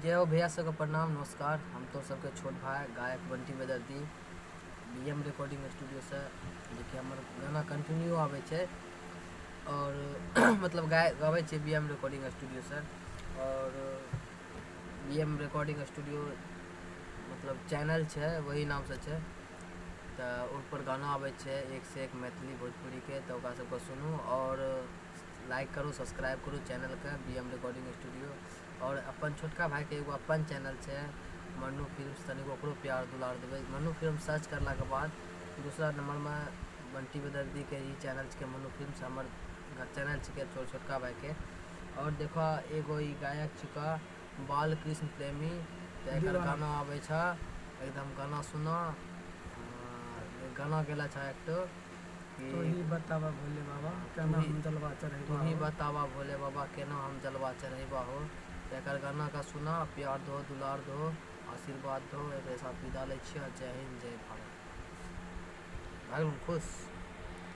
जय हो भैया सबके प्रणाम नमस्कार। हम तो सबके छोट भाई गायक बंटी बेदर्दी बीएम रिकॉर्डिंग स्टूडियो से देखिए हमर गाना कंटिन्यू आवे छे और मतलब गावे छे बीएम रिकॉर्डिंग स्टूडियो से। और बीएम रिकॉर्डिंग स्टूडियो मतलब चैनल छे वही नाम से छे, तो ऊपर गाना आवे छे एक से एक मैथिली भोजपुरी के, तो ओकरा सबके सुनू और लाइक करू सब्सक्राइब करू चैनल के बीएम रिकॉर्डिंग स्टूडियो। और अपन छोटका भाई के एगो अपन चैनल छे मन्नू फिल्म्स, तनिक ओकरो प्यार दुलार देवे। मन्नू फिल्म सर्च करला के बाद दूसरा नंबर में बंटी बेदर्दी के ही चैनल के मन्नू फिल्म्स हमर चैनल छिके छोटका भाई के। और देखो एगो ई गायक छिका बाल कृष्ण प्रेमी, तो एकर गाना आवे छा एकदम गाना सुना। गाना गेला छा एक तो तू ही बतावा भोले बाबा केना हम जलवा चढ़ेबा तू ही हो। बतावा भोले बाबा केना हम जलवा चढ़ेबा हो। एकर गाना का सुना, प्यार दो दुलार दो आशीर्वाद दो। एक साथ विदा ले छिया। जय हिंद जय भारत। भाई खुश।